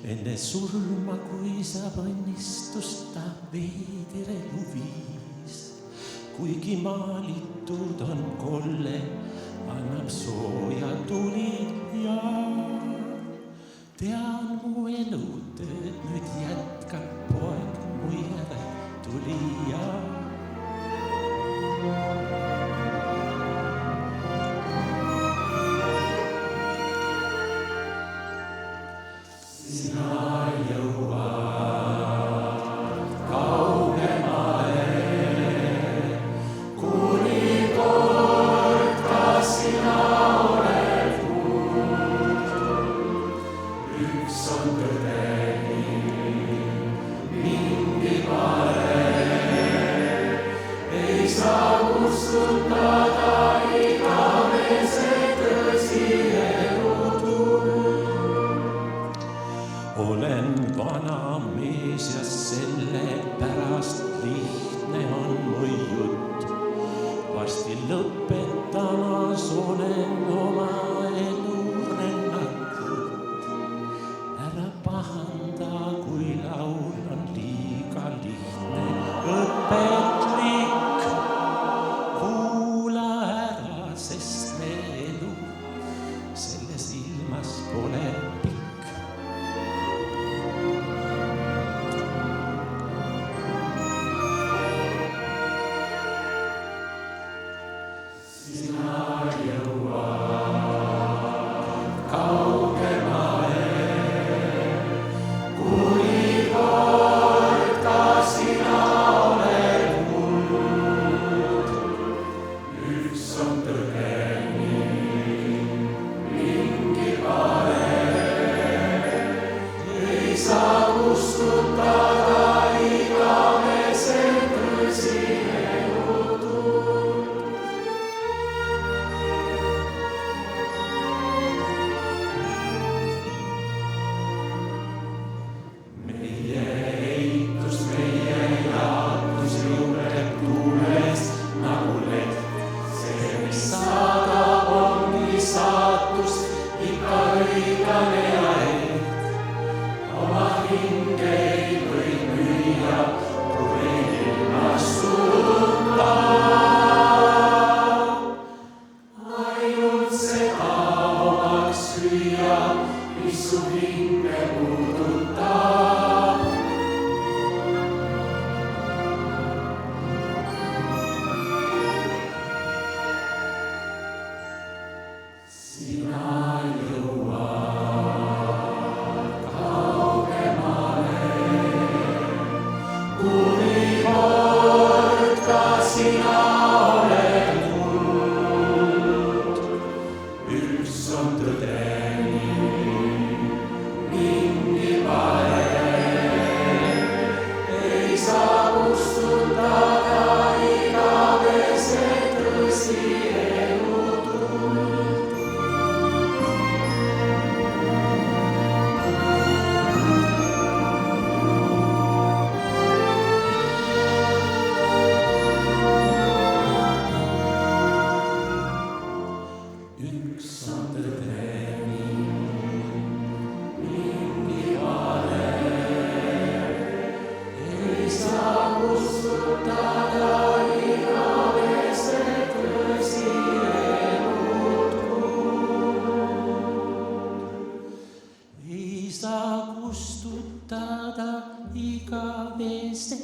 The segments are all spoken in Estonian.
Enne surma, kui saab õnnistust ta veider elu viis, kuigi maalitud on kolle, annab sooja tuli ja tean mu elutööd nüüd jätkab poeg mu järel tulija. Sina jõuad kaugemale, kuni kord, kas sina oled kuulnud. Üks on tõdeni, mingi vale, ei saa kustutada igavese tõsi elutud. Olen vana mees ja sellepärast lihtne on mu jutt. Varsti lõpetamas olen oma elu rennakut. Ära pahanda, kui laul on liiga lihtne, õpetlik. Kuula ära, sest me elu selles ilmas pole pikk. Sina jõuad kaugemale, kuni kord, kas sina oled kuulnud. Üks on tõdeni, mingi vale, ei saa kustutada igavese tõsi elutud. Mis su hinge puudutab. Sina jõuad kaugemale, kuni kord, kas sina oled kuulnud. Üks on tõdeni, mingi vale, ei saa kustutada igavese tõsi elutud. Üks on tõdeni, mingi vale, ei saa kustutada igavese tõsi elutud. Ei saa kustutada igavese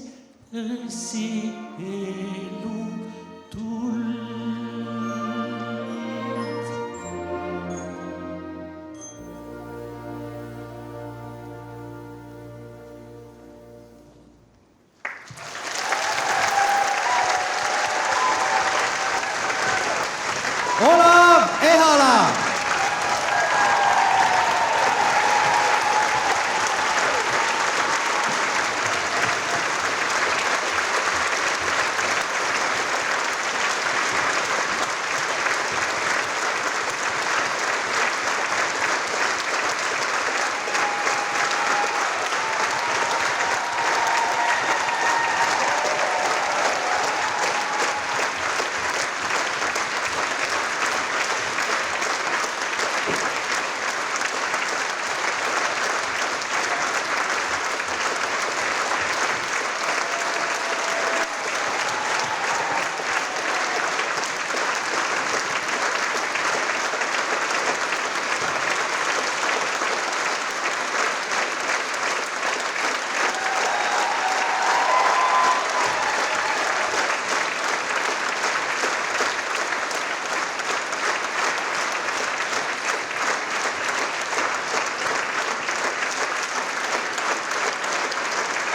tõsi elutud.